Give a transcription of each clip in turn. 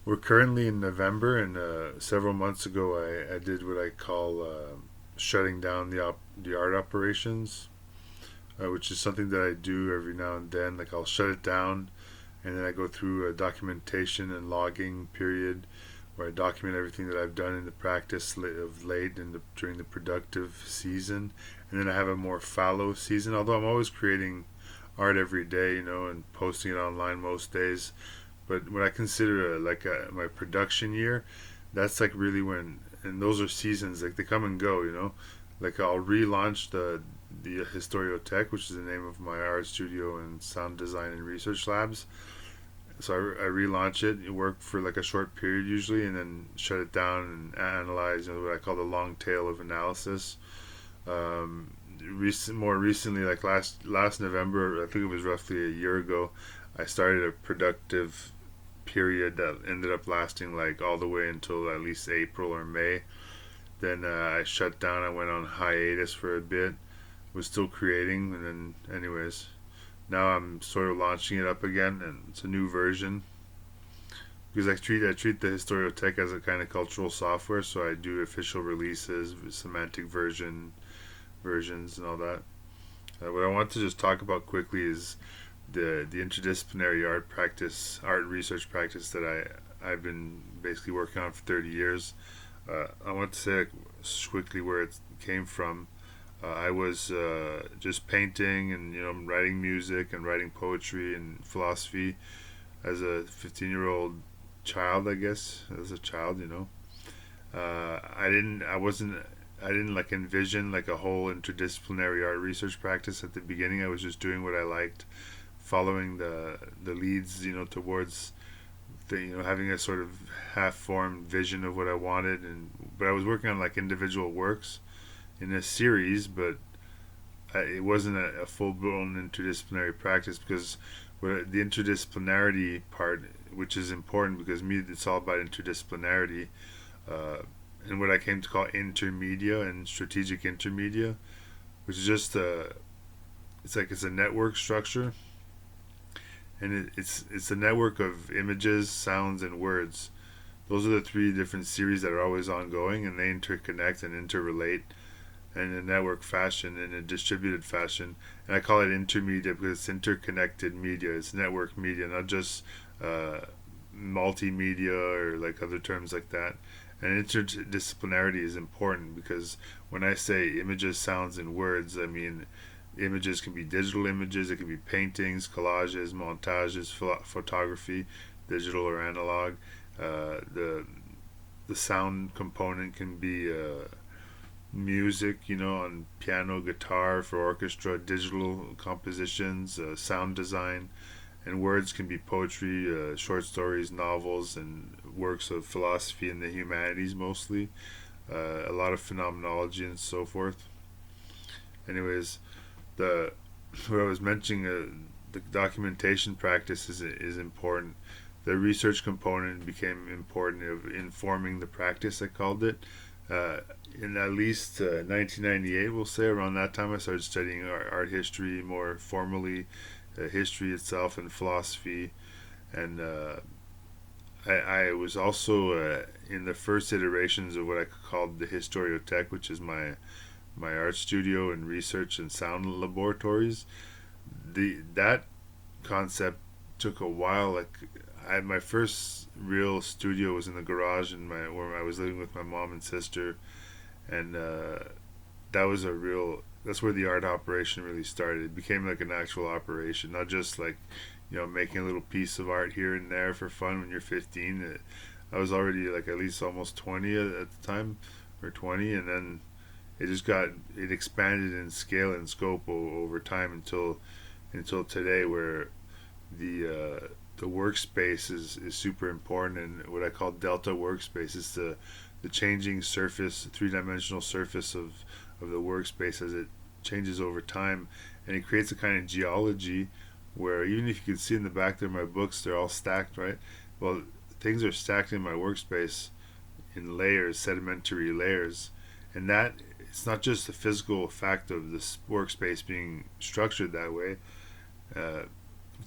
We're currently in November, and several months ago, I did what I call shutting down the art operations, which is something that I do every now and then. Like I'll shut it down, and then I go through a documentation and logging period where I document everything that I've done in the practice of late during the productive season, and then I have a more fallow season. Although I'm always creating art every day, and posting it online most days. But what I consider my production year, that's like really when, and those are seasons, like they come and go, Like I'll relaunch the Historiotheque, which is the name of my art studio and sound design and research labs. So I relaunch it, work for like a short period usually, and then shut it down and analyze, what I call the long tail of analysis. More recently, like last November, I think it was roughly a year ago, I started a productive period that ended up lasting like all the way until at least April or May. Then I shut down. I went on hiatus for a bit. Was still creating, and then anyways, now I'm sort of launching it up again, and it's a new version because I treat the Historiotheque as a kind of cultural software. So I do official releases, semantic versions, and all that. What I want to just talk about quickly is the interdisciplinary art research practice that I've been basically working on for 30 years. I want to say quickly where it came from. I was just painting and writing music and writing poetry and philosophy as a 15-year-old child. I guess as a child, I didn't like envision like a whole interdisciplinary art research practice at the beginning. I was just doing what I liked, following the leads, towards having a sort of half-formed vision of what I wanted, but I was working on like individual works in a series, but it wasn't a full-blown interdisciplinary practice because the interdisciplinarity part, which is important because me, it's all about interdisciplinarity, uh, and what I came to call intermedia and strategic intermedia, which is just it's a network structure, and it's a network of images, sounds, and words. Those are the three different series that are always ongoing, and they interconnect and interrelate in a network fashion, in a distributed fashion. And I call it intermedia because it's interconnected media. It's network media, not just uh, multimedia or like other terms like that. And interdisciplinarity is important because when I say images, sounds, and words, I mean images can be digital images, it can be paintings, collages, montages, photography, digital or analog. The sound component can be music, on piano, guitar for orchestra, digital compositions, sound design, and words can be poetry, short stories, novels, and works of philosophy and the humanities mostly, a lot of phenomenology and so forth. Anyways, the what I was mentioning, the documentation practice is important. The research component became important of informing the practice. I called it. Uh, in at least 1998, we'll say around that time, I started studying art history more formally, history itself and philosophy, and I was also in the first iterations of what I called the Historiotheque, which is my art studio and research and sound laboratories. That concept took a while. Like my first real studio was in the garage in my where I was living with my mom and sister, and that was a real. That's where the art operation really started. It became like an actual operation, not just like making a little piece of art here and there for fun when you're 15. I was already like at least almost 20 at the time, or 20, and then it expanded in scale and scope over time until today, where the workspace is super important, and what I call Delta-Workspace is the changing surface, three-dimensional surface of the workspace as it changes over time, and it creates a kind of geology where even if you can see in the back there, my books, they're all stacked, right? Well, things are stacked in my workspace in layers, sedimentary layers, and that it's not just the physical fact of this workspace being structured that way. Uh,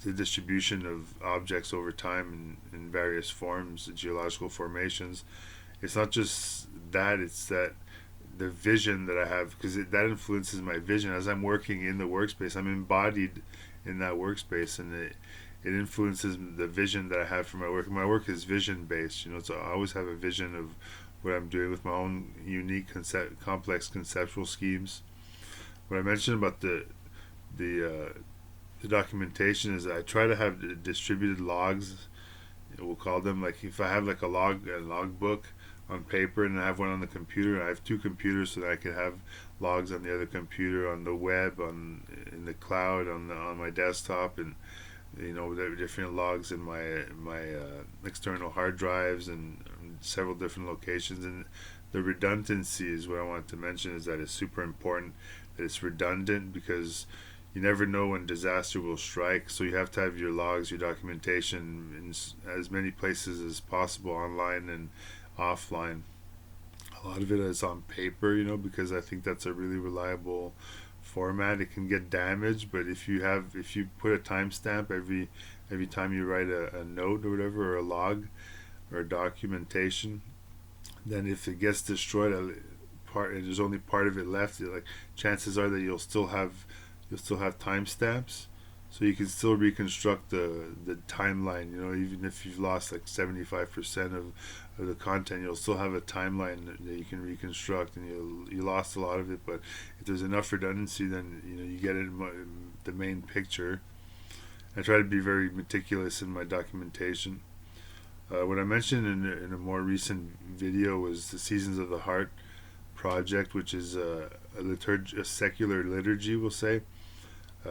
the distribution of objects over time in various forms, geological formations. It's not just that; it's that the vision that I have, because that influences my vision as I'm working in the workspace. I'm embodied in that workspace, and it influences the vision that I have for my work. My work is vision based, so I always have a vision of what I'm doing with my own unique complex conceptual schemes. What I mentioned about the documentation is that I try to have distributed logs. We'll call them, like, if I have like a log book on paper and I have one on the computer. I have two computers so that I can have logs on the other computer, on the web, in the cloud, on my desktop, and different logs in my external hard drives and several different locations. And the redundancy is what I wanted to mention, is that it's super important that it's redundant, because you never know when disaster will strike. So you have to have your logs, your documentation in as many places as possible, online and offline. A lot of it is on paper, because I think that's a really reliable format. It can get damaged, but if you put a timestamp every time you write a note or whatever, or a log or a documentation, then if it gets destroyed, and there's only part of it left, chances are that you'll still have timestamps, so you can still reconstruct the timeline. Even if you've lost like 75% of the content, you'll still have a timeline that you can reconstruct, and you lost a lot of it. But if there's enough redundancy, then you get it in the main picture. I try to be very meticulous in my documentation. What I mentioned in a more recent video was the Seasons of the Heart project, which is a secular liturgy, we'll say,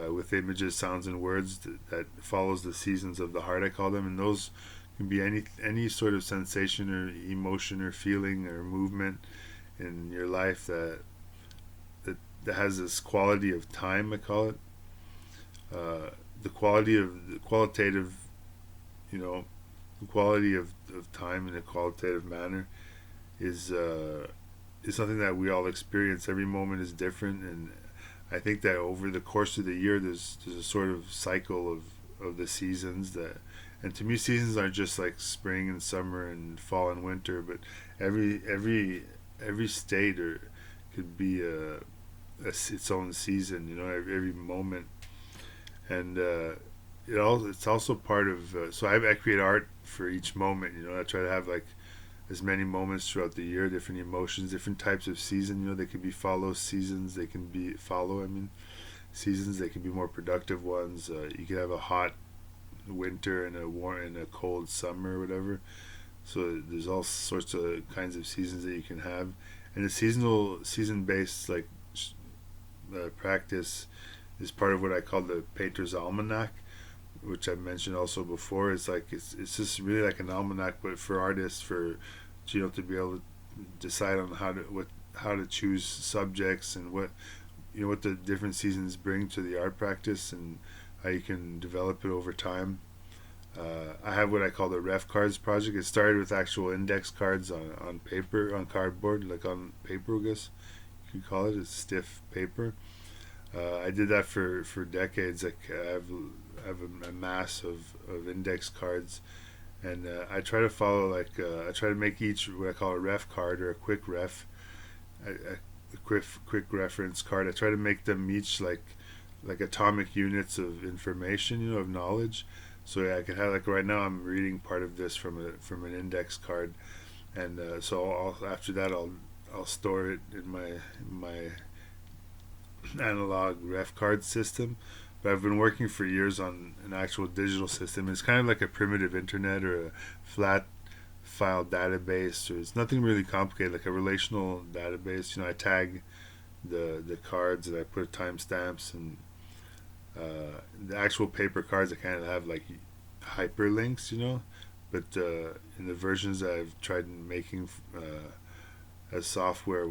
with images, sounds, and words that follows the seasons of the heart, I call them. And those can be any sort of sensation or emotion or feeling or movement in your life that has this quality of time, I call it. The qualitative, the quality of time in a qualitative manner is something that we all experience. Every moment is different, and I think that over the course of the year, there's a sort of cycle of the seasons and to me, seasons aren't just like spring and summer and fall and winter, but every state could be its own season. Every moment, and it's also part of. So I create art for each moment. I try to have like as many moments throughout the year, different emotions, different types of season. They could be seasons. They can be seasons. They can be more productive ones. You could have a hot winter and a cold summer or whatever. So there's all sorts of kinds of seasons that you can have, and the season based practice is part of what I call the Painter's Almanac, which I mentioned also before. It's just really like an almanac, but for artists, to be able to decide on how to choose subjects, and what the different seasons bring to the art practice, and how you can develop it over time. I have what I call the Refcards project. It started with actual index cards on paper, on cardboard, like on paper, I guess you could call it. It's stiff paper. I did that for decades. Like I have a mass of index cards, and I try to follow I try to make each what I call a ref card, or a quick ref, a quick reference card. I try to make them each like atomic units of information, of knowledge. So I can have, right now I'm reading part of this from an index card, and so after that I'll store it in my analog ref card system. But I've been working for years on an actual digital system. It's kind of like a primitive internet, or a flat file database, or it's nothing really complicated, like a relational database. I tag the cards, and I put timestamps, and the actual paper cards I kind of have like hyperlinks, but in the versions that I've tried making as software,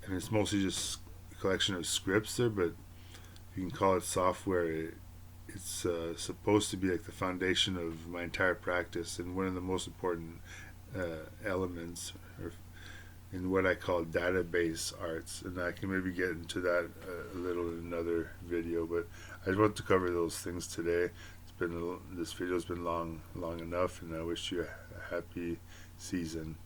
it's mostly just a collection of scripts there, but you can call it software. It's supposed to be like the foundation of my entire practice, and one of the most important elements, or in what I call database arts, and I can maybe get into that a little in another video. But I just want to cover those things today. This video's been long enough, and I wish you a happy season.